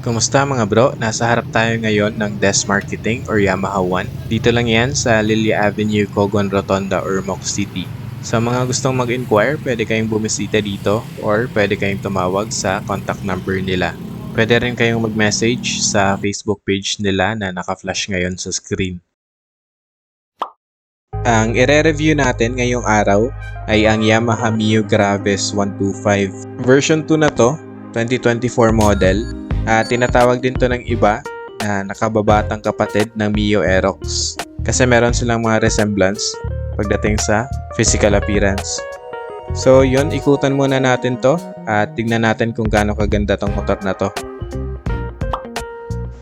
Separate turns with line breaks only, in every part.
Kumusta mga bro? Nasa harap tayo ngayon ng Desk Marketing or Yamaha One. Dito lang yan sa Lilia Avenue, Cogon Rotonda or Moc City. Sa mga gustong mag-inquire, pwede kayong bumisita dito or pwede kayong tumawag sa contact number nila. Pwede rin kayong mag-message sa Facebook page nila na naka-flash ngayon sa screen. Ang ire-review natin ngayong araw ay ang Yamaha Mio Gravis 125. Version 2 na to, 2024 model. Tinatawag din to ng iba na nakababatang kapatid ng Mio Aerox kasi meron silang mga resemblance pagdating sa physical appearance. So yun, ikutan muna natin to at tignan natin kung gaano kaganda tong motor na to.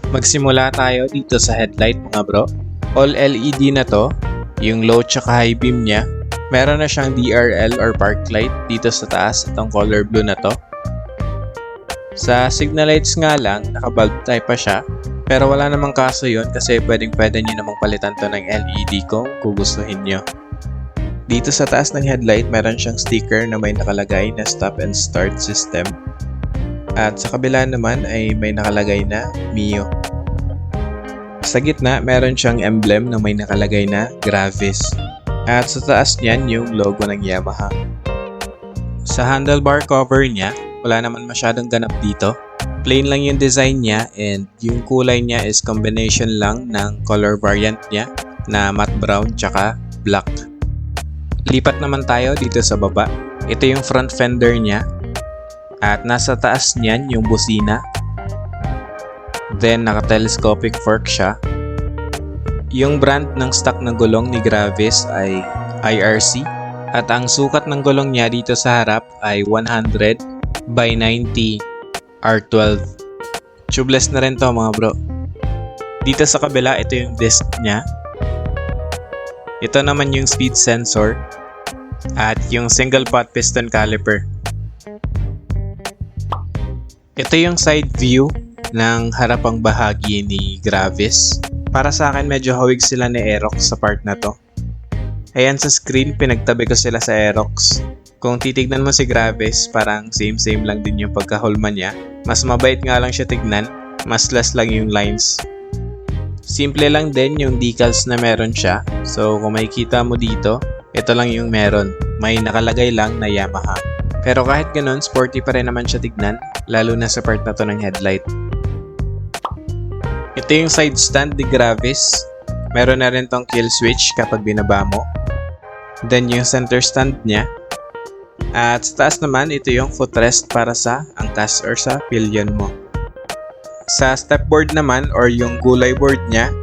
Magsimula tayo dito sa headlight mga bro. All LED na to, yung low tsaka high beam niya. Meron na siyang DRL or park light dito sa taas, itong color blue na to. Sa signal lights nga lang, naka-bulb type pa siya. Pero wala namang kaso yun kasi pwede nyo namang palitan to ng LED kung gugustuhin nyo. Dito sa taas ng headlight, meron siyang sticker na may nakalagay na stop and start system. At sa kabila naman ay may nakalagay na Mio. Sa gitna, meron siyang emblem na may nakalagay na Gravis. At sa taas niyan, yung logo ng Yamaha. Sa handlebar cover niya, wala naman masyadong ganap dito. Plain lang yung design niya and yung kulay niya is combination lang ng color variant niya na matte brown tsaka black. Lipat naman tayo dito sa baba. Ito yung front fender niya at nasa taas niyan yung busina. Then naka-telescopic fork siya. Yung brand ng stock na gulong ni Gravis ay IRC at ang sukat ng gulong niya dito sa harap ay 100 by 90 R12. Tubeless na rin to mga bro. Dito sa kabila, ito yung disc niya. Ito naman yung speed sensor at yung single pot piston caliper. Ito yung side view ng harapang bahagi ni Gravis. Para sa akin, medyo hawig sila ni Aerox sa part na to. Ayan sa screen, pinagtabi ko sila sa Aerox. Kung titignan mo si Gravis, parang same lang din yung pagkahulma niya. Mas mabait nga lang siya tignan, mas less lang yung lines. Simple lang din yung decals na meron siya. So kung makikita mo dito, ito lang yung meron. May nakalagay lang na Yamaha. Pero kahit ganun, sporty pa rin naman siya tignan, lalo na sa part na to ng headlight. Ito yung side stand ni Gravis. Meron na rin tong kill switch kapag binaba mo. Then yung center stand niya. At sa taas naman, ito yung footrest para sa angkas or sa pillion mo. Sa stepboard naman or yung gulay board niya,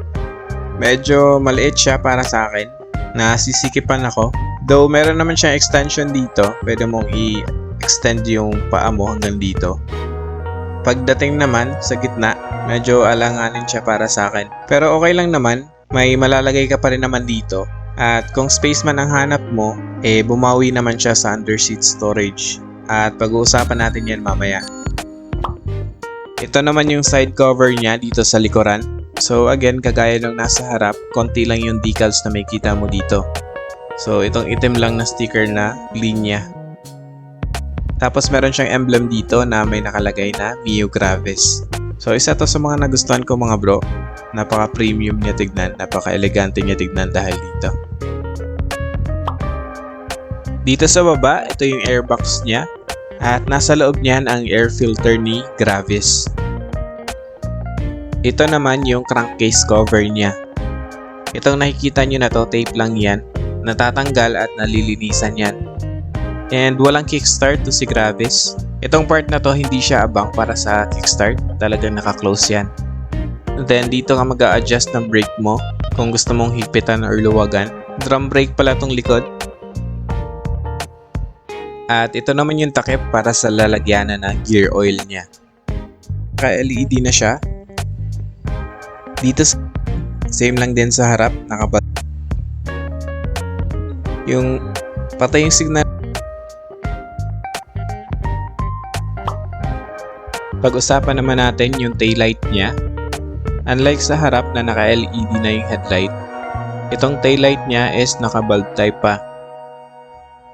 medyo maliit siya para sa akin. Nasisikipan ako. Though meron naman siyang extension dito, pwede mong i-extend yung paa mo hanggang dito. Pagdating naman sa gitna, medyo alanganin siya para sa akin. Pero okay lang naman, may malalagay ka pa rin naman dito. At kung space man ang hanap mo, bumawi naman siya sa underseat storage. At pag-uusapan natin yan mamaya. Ito naman yung side cover niya dito sa likuran. So again, kagaya nung nasa harap, konti lang yung decals na may kita mo dito. So itong itim lang na sticker na linya. Tapos meron siyang emblem dito na may nakalagay na Mio Gravis. So isa to sa mga nagustuhan ko mga bro. Napaka-premium niya tignan, napaka-elegante niya tignan dahil dito. Dito sa baba, ito yung airbox niya at nasa loob niyan ang air filter ni Gravis. Ito naman yung crankcase cover niya. Itong nakikita nyo na to, tape lang yan, natatanggal at nalilinisan yan. And walang kickstart to si Gravis. Itong part na to hindi siya abang para sa kickstart, talagang naka-close yan. Then dito ka mag-a-adjust ng brake mo kung gusto mong higpitan or luwagan. Drum brake pala tong likod. At ito naman yung takip para sa lalagyanan ng gear oil niya. Naka-LED na siya. Dito same lang din sa harap, yung patay yung signal. Pag-usapan naman natin yung taillight niya. Unlike sa harap na naka-LED na yung headlight, itong taillight niya is naka-bulb type pa.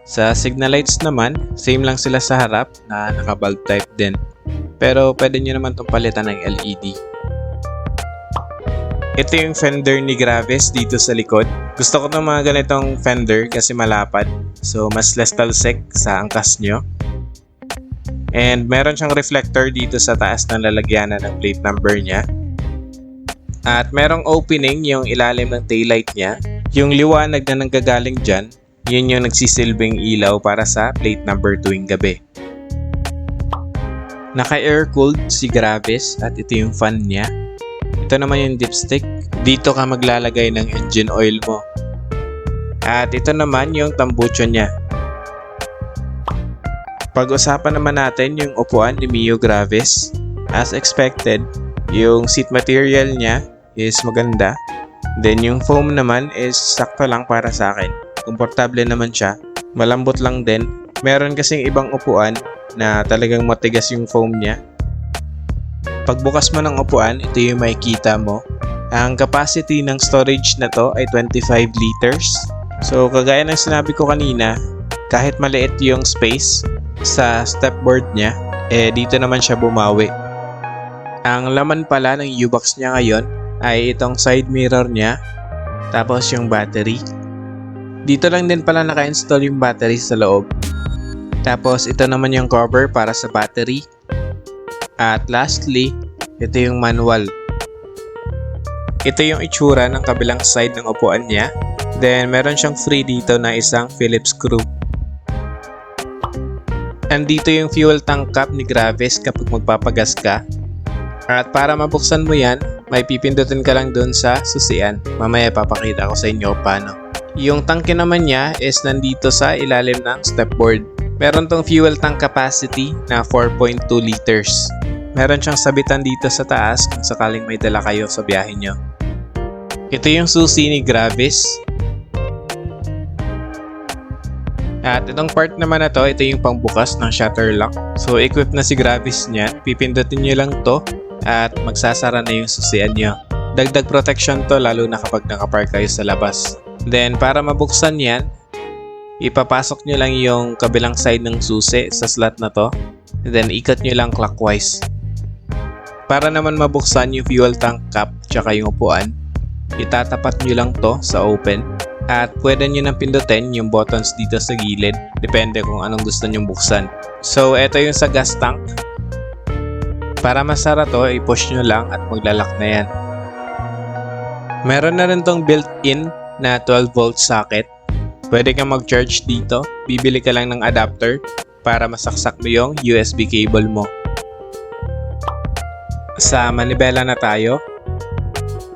Sa signal lights naman, same lang sila sa harap na naka-bulb type din. pero pwede nyo naman itong palitan ng LED. Ito yung fender ni Gravis dito sa likod. Gusto ko ng mga ganitong fender kasi malapad. So mas less talsik sa angkas nyo. And meron siyang reflector dito sa taas ng lalagyanan ng plate number niya. At merong opening yung ilalim ng taillight niya. Yung liwanag na nanggagaling dyan, yun yung nagsisilbing ilaw para sa plate number tuwing gabi. Naka-air-cooled si Gravis at ito yung fan niya. Ito naman yung dipstick. Dito ka maglalagay ng engine oil mo. At ito naman yung tambucho niya. Pag-usapan naman natin yung upuan ni Mio Gravis. As expected, yung seat material niya is maganda. Then yung foam naman is sakto lang para sa akin. Komportable naman siya. Malambot lang din. Meron kasing ibang upuan na talagang matigas yung foam niya. Pagbukas mo ng upuan, ito yung makikita mo. Ang capacity ng storage na to ay 25 liters. So kagaya ng sinabi ko kanina, kahit maliit yung space sa stepboard niya, dito naman siya bumawi. Ang laman pala ng U-box niya ngayon ay itong side mirror niya, tapos yung battery. Dito lang din pala naka-install yung battery sa loob. Tapos ito naman yung cover para sa battery. At lastly, ito yung manual. Ito yung itsura ng kabilang side ng upuan niya. Then meron siyang free dito na isang Phillips screw. Andito yung fuel tank cap ni Gravis kapag magpapagas ka. At para mabuksan mo yan, may pipindutin ka lang dun sa susian. Mamaya papakita ko sa inyo paano. Yung tangke naman niya is nandito sa ilalim ng stepboard. Meron tong fuel tank capacity na 4.2 liters. Meron siyang sabitan dito sa taas kung sakaling may dala kayo sa biyahe nyo. Ito yung susi ni Gravis. At itong part naman na to, ito yung pangbukas ng shutter lock. So equip na si Gravis niyan. Pipindutin nyo lang to at magsasara na yung susian nyo. Dagdag protection to lalo na kapag nakapark kayo sa labas. Then para mabuksan yan, ipapasok nyo lang yung kabilang side ng susi sa slot na to. And then ikot nyo lang clockwise. Para naman mabuksan yung fuel tank cap tsaka yung upuan, itatapat nyo lang to sa open. At pwede nyo nang pindutin yung buttons dito sa gilid. Depende kung anong gusto nyo buksan. So eto yung sa gas tank. Para masara to, i-push nyo lang at maglalak na yan. Meron na rin tong built-in na 12 volt socket. Pwede kang mag-charge dito. Bibili ka lang ng adapter para masaksak mo yung USB cable mo. Sa manibela na tayo.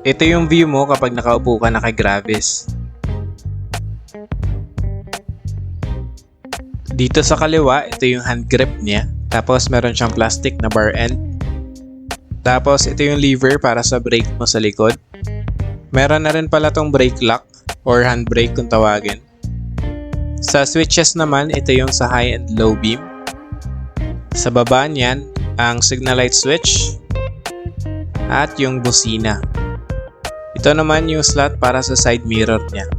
Ito yung view mo kapag nakaupo ka na kay Gravis. Dito sa kaliwa, ito yung hand grip niya. Tapos meron siyang plastic na bar end. Tapos ito yung lever para sa brake mo sa likod. Meron na rin pala tong brake lock or handbrake kung tawagin. Sa switches naman, ito yung sa high and low beam. Sa baba niyan, ang signal light switch at yung busina. Ito naman yung slot para sa side mirror niya.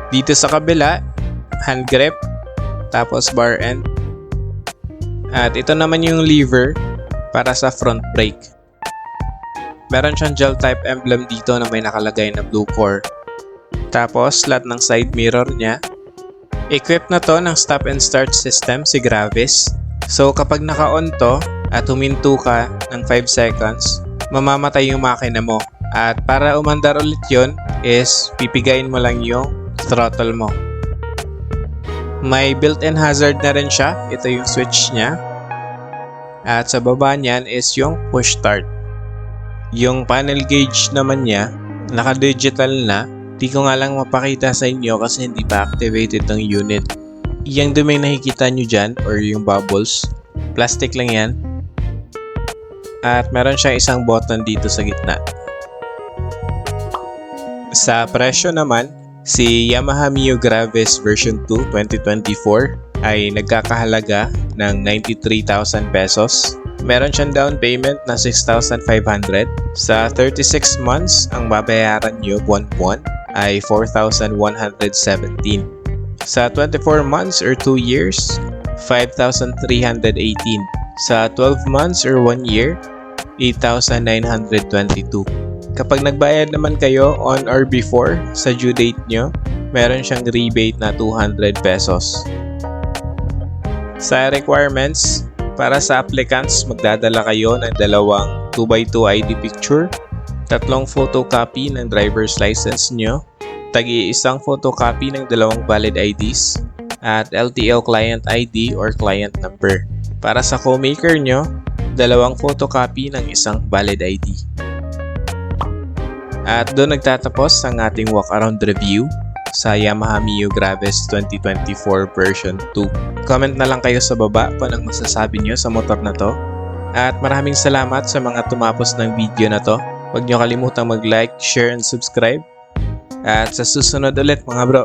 Dito sa kabila, hand grip, tapos bar end. At ito naman yung lever para sa front brake. Meron siyang gel type emblem dito na may nakalagay na blue core. Tapos slot ng side mirror niya. Equipped na to ng stop and start system si Gravis. So kapag naka-on to at huminto ka ng 5 seconds, mamamatay yung makina mo. At para umandar ulit yun is pipigayin mo lang yung throttle mo. May built-in hazard na rin siya. Ito yung switch niya. At sa baba niyan is yung push start. Yung panel gauge naman niya, naka-digital na. Di ko nga lang mapakita sa inyo kasi hindi pa activated ng unit. Yung dumi nakikita nyo dyan or yung bubbles, plastic lang yan. At meron siyang isang button dito sa gitna. Sa presyo naman, si Yamaha Mio Gravis version 2 2024 ay nagkakahalaga ng 93,000 pesos. Meron siyang down payment na 6,500. Sa 36 months, ang babayaran nyo buwan-buwan ay 4,117. Sa 24 months or 2 years, 5,318. Sa 12 months or 1 year, 8,922. Kapag nagbayad naman kayo on or before sa due date nyo, meron siyang rebate na 200 pesos. Sa requirements, para sa applicants, magdadala kayo ng dalawang 2x2 ID picture, tatlong photocopy ng driver's license nyo, tagi-isang photocopy ng dalawang valid IDs, at LTO client ID or client number. Para sa co-maker nyo, dalawang photocopy ng isang valid ID. At doon nagtatapos ang ating walk-around review sa Yamaha Mio Gravis 2024 version 2. Comment na lang kayo sa baba kung anong masasabi nyo sa motor na to. At maraming salamat sa mga tumapos ng video na to. Huwag nyo kalimutang mag-like, share, and subscribe. At sa susunod ulit mga bro.